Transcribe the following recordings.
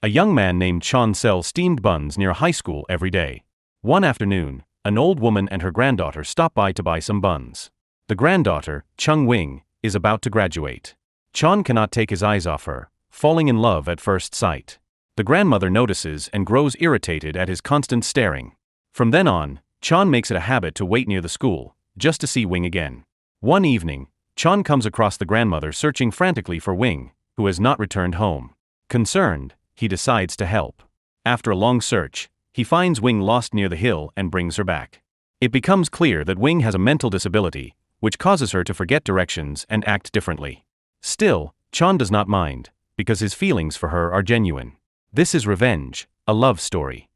A young man named Chan sells steamed buns near a high school every day. One afternoon, an old woman and her granddaughter stop by to buy some buns. The granddaughter, Chung Wing, is about to graduate. Chan cannot take his eyes off her, falling in love at first sight. The grandmother notices and grows irritated at his constant staring. From then on, Chan makes it a habit to wait near the school, just to see Wing again. One evening, Chan comes across the grandmother searching frantically for Wing, who has not returned home. Concerned, he decides to help. After a long search, he finds Wing lost near the hill and brings her back. It becomes clear that Wing has a mental disability, which causes her to forget directions and act differently. Still, Chan does not mind, because his feelings for her are genuine. This is Revenge, a love story.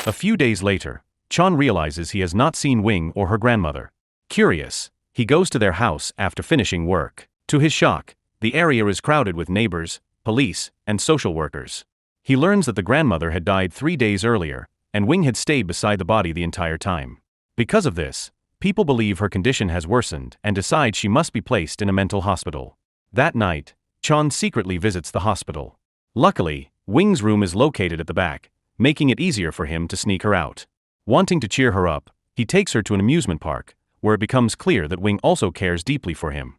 A few days later, Chan realizes he has not seen Wing or her grandmother. Curious, he goes to their house after finishing work. To his shock, the area is crowded with neighbors, police, and social workers. He learns that the grandmother had died 3 days earlier, and Wing had stayed beside the body the entire time. Because of this, people believe her condition has worsened and decide she must be placed in a mental hospital. That night, Chan secretly visits the hospital. Luckily, Wing's room is located at the back, making it easier for him to sneak her out. Wanting to cheer her up, he takes her to an amusement park, where it becomes clear that Wing also cares deeply for him.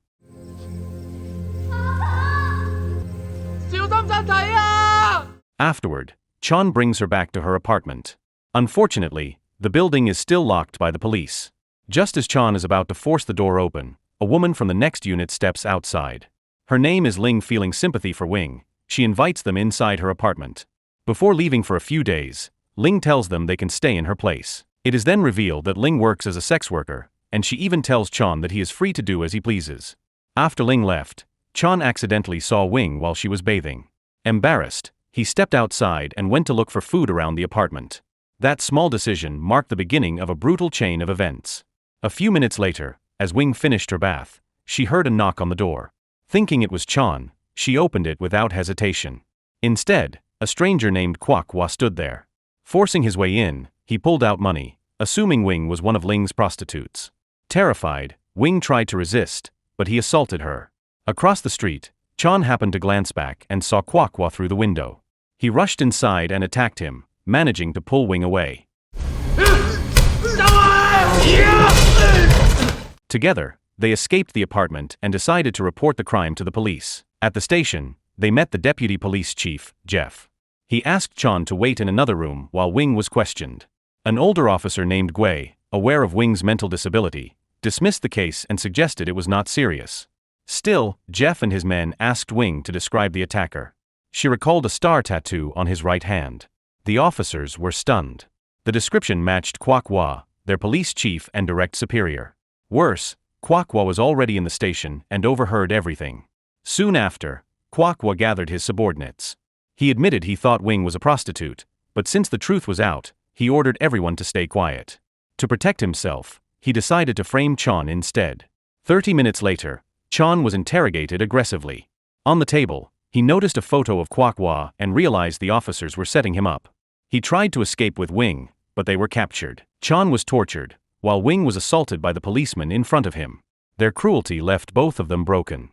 Afterward, Chan brings her back to her apartment. Unfortunately, the building is still locked by the police. Just as Chan is about to force the door open, a woman from the next unit steps outside. Her name is Ling. Feeling sympathy for Wing, she invites them inside her apartment. Before leaving for a few days, Ling tells them they can stay in her place. It is then revealed that Ling works as a sex worker, and she even tells Chan that he is free to do as he pleases. After Ling left, Chan accidentally saw Wing while she was bathing. Embarrassed, he stepped outside and went to look for food around the apartment. That small decision marked the beginning of a brutal chain of events. A few minutes later, as Wing finished her bath, she heard a knock on the door. Thinking it was Chan, she opened it without hesitation. Instead, a stranger named Kwok Wa stood there. Forcing his way in, he pulled out money, assuming Wing was one of Ling's prostitutes. Terrified, Wing tried to resist, but he assaulted her. Across the street, Chan happened to glance back and saw Kwok Wa through the window. He rushed inside and attacked him, managing to pull Wing away. Together, they escaped the apartment and decided to report the crime to the police. At the station, they met the deputy police chief, Jeff. He asked Chan to wait in another room while Wing was questioned. An older officer named Gui, aware of Wing's mental disability, dismissed the case and suggested it was not serious. Still, Jeff and his men asked Wing to describe the attacker. She recalled a star tattoo on his right hand. The officers were stunned. The description matched Kwok Wa, their police chief and direct superior. Worse, Kwok Wa was already in the station and overheard everything. Soon after, Kwok Wa gathered his subordinates. He admitted he thought Wing was a prostitute, but since the truth was out, he ordered everyone to stay quiet. To protect himself, he decided to frame Chan instead. 30 minutes later, Chan was interrogated aggressively. On the table, he noticed a photo of Kwok Wa and realized the officers were setting him up. He tried to escape with Wing, but they were captured. Chan was tortured, while Wing was assaulted by the policeman in front of him. Their cruelty left both of them broken.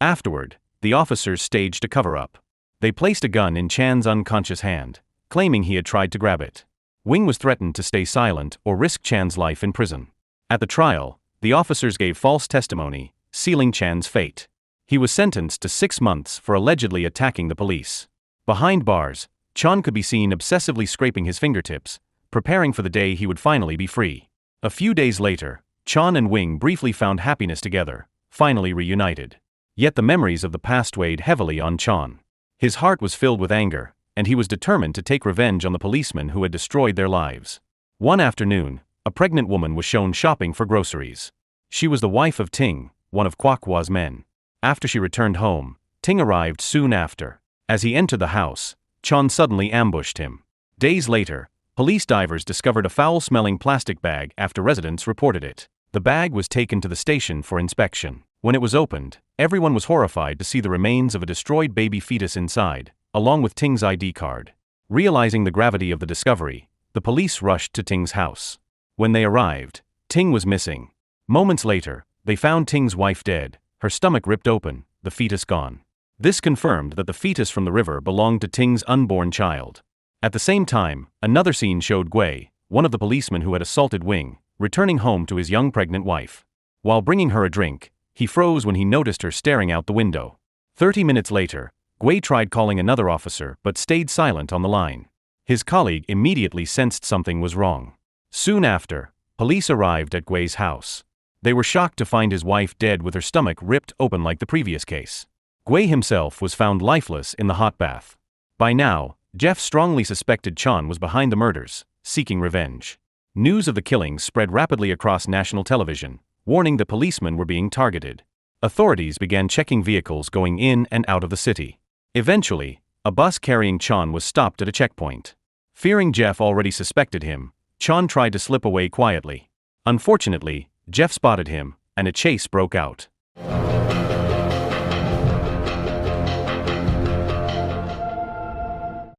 Afterward, the officers staged a cover-up. They placed a gun in Chan's unconscious hand, claiming he had tried to grab it. Wing was threatened to stay silent or risk Chan's life in prison. At the trial, the officers gave false testimony, sealing Chan's fate. He was sentenced to 6 months for allegedly attacking the police. Behind bars, Chan could be seen obsessively scraping his fingertips, preparing for the day he would finally be free. A few days later, Chan and Wing briefly found happiness together, finally reunited. Yet the memories of the past weighed heavily on Chan. His heart was filled with anger, and he was determined to take revenge on the policemen who had destroyed their lives. One afternoon, a pregnant woman was shown shopping for groceries. She was the wife of Ting, one of Kwok Wa's men. After she returned home, Ting arrived soon after. As he entered the house, Chan suddenly ambushed him. Days later, police divers discovered a foul-smelling plastic bag after residents reported it. The bag was taken to the station for inspection. When it was opened, everyone was horrified to see the remains of a destroyed baby fetus inside, along with Ting's ID card. Realizing the gravity of the discovery, the police rushed to Ting's house. When they arrived, Ting was missing. Moments later, They found Ting's wife dead, her stomach ripped open, the fetus gone. This confirmed that the fetus from the river belonged to Ting's unborn child. At the same time, another scene showed Gui, one of the policemen who had assaulted Wing, returning home to his young pregnant wife. While bringing her a drink, he froze when he noticed her staring out the window. 30 minutes later, Gui tried calling another officer but stayed silent on the line. His colleague immediately sensed something was wrong. Soon after, police arrived at Gui's house. They were shocked to find his wife dead with her stomach ripped open like the previous case. Gui himself was found lifeless in the hot bath. By now, Jeff strongly suspected Chan was behind the murders, seeking revenge. News of the killings spread rapidly across national television, warning that policemen were being targeted. Authorities began checking vehicles going in and out of the city. Eventually, a bus carrying Chan was stopped at a checkpoint. Fearing Jeff already suspected him, Chan tried to slip away quietly. Unfortunately, Jeff spotted him, and a chase broke out.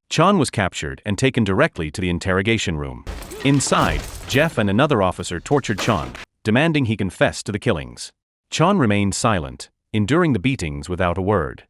Chan was captured and taken directly to the interrogation room. Inside, Jeff and another officer tortured Chan, demanding he confess to the killings. Chan remained silent, enduring the beatings without a word.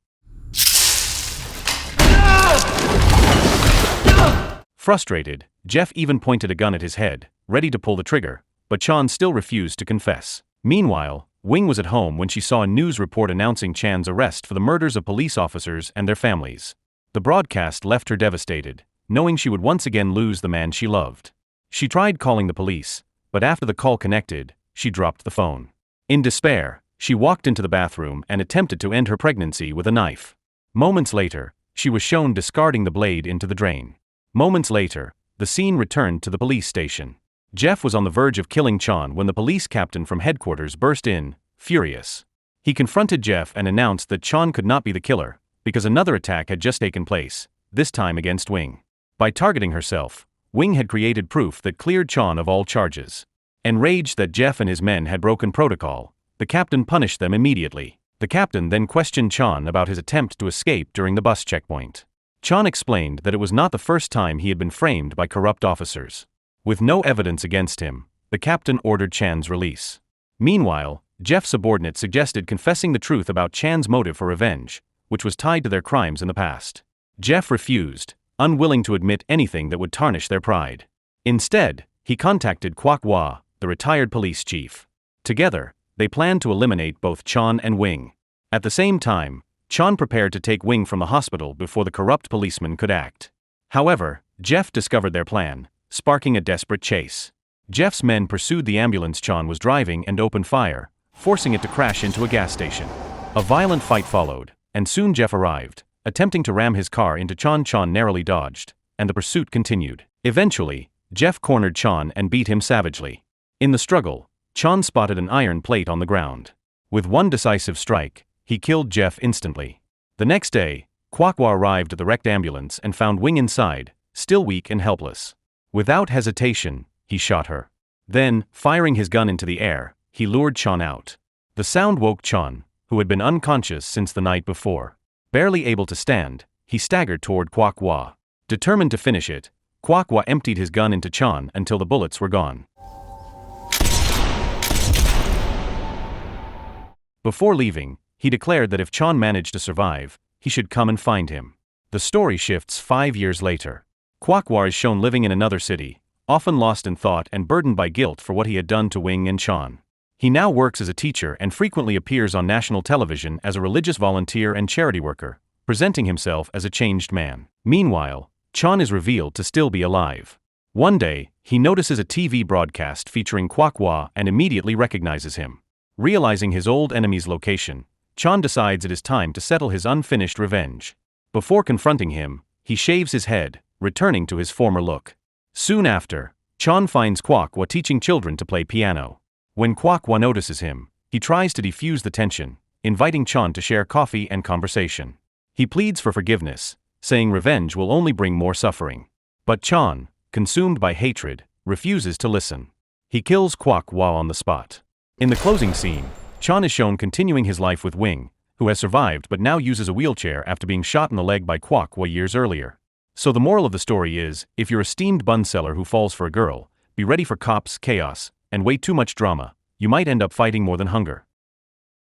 Frustrated, Jeff even pointed a gun at his head, ready to pull the trigger, but Chan still refused to confess. Meanwhile, Wing was at home when she saw a news report announcing Chan's arrest for the murders of police officers and their families. The broadcast left her devastated, knowing she would once again lose the man she loved. She tried calling the police, but after the call connected, she dropped the phone. In despair, she walked into the bathroom and attempted to end her pregnancy with a knife. Moments later, she was shown discarding the blade into the drain. Moments later, the scene returned to the police station. Jeff was on the verge of killing Chan when the police captain from headquarters burst in, furious. He confronted Jeff and announced that Chan could not be the killer, because another attack had just taken place, this time against Wing. By targeting herself, Wing had created proof that cleared Chan of all charges. Enraged that Jeff and his men had broken protocol, the captain punished them immediately. The captain then questioned Chan about his attempt to escape during the bus checkpoint. Chan explained that it was not the first time he had been framed by corrupt officers. With no evidence against him, the captain ordered Chan's release. Meanwhile, Jeff's subordinate suggested confessing the truth about Chan's motive for revenge, which was tied to their crimes in the past. Jeff refused, unwilling to admit anything that would tarnish their pride. Instead, he contacted Kwok Wah, the retired police chief. Together, they planned to eliminate both Chan and Wing. At the same time, Chan prepared to take Wing from the hospital before the corrupt policeman could act. However, Jeff discovered their plan, sparking a desperate chase. Jeff's men pursued the ambulance Chan was driving and opened fire, forcing it to crash into a gas station. A violent fight followed, and soon Jeff arrived, attempting to ram his car into Chan. Chan narrowly dodged, and the pursuit continued. Eventually, Jeff cornered Chan and beat him savagely. In the struggle, Chan spotted an iron plate on the ground. With one decisive strike, he killed Jeff instantly. The next day, Kwok Wah arrived at the wrecked ambulance and found Wing inside, still weak and helpless. Without hesitation, he shot her. Then, firing his gun into the air, he lured Chan out. The sound woke Chan, who had been unconscious since the night before. Barely able to stand, he staggered toward Kwok Wah. Determined to finish it, Kwok Wah emptied his gun into Chan until the bullets were gone. Before leaving, he declared that if Chan managed to survive, he should come and find him. The story shifts 5 years later. Kwok Wah is shown living in another city, often lost in thought and burdened by guilt for what he had done to Wing and Chan. He now works as a teacher and frequently appears on national television as a religious volunteer and charity worker, presenting himself as a changed man. Meanwhile, Chan is revealed to still be alive. One day, he notices a TV broadcast featuring Kwok Wah and immediately recognizes him. Realizing his old enemy's location, Chan decides it is time to settle his unfinished revenge. Before confronting him, he shaves his head, returning to his former look. Soon after, Chan finds Kwok Wah teaching children to play piano. When Kwok Wah notices him, he tries to defuse the tension, inviting Chan to share coffee and conversation. He pleads for forgiveness, saying revenge will only bring more suffering. But Chan, consumed by hatred, refuses to listen. He kills Kwok Wah on the spot. In the closing scene, Chan is shown continuing his life with Wing, who has survived but now uses a wheelchair after being shot in the leg by Kwok Wah years earlier. So the moral of the story is, if you're a steamed bun seller who falls for a girl, be ready for cops, chaos, and way too much drama. You might end up fighting more than hunger.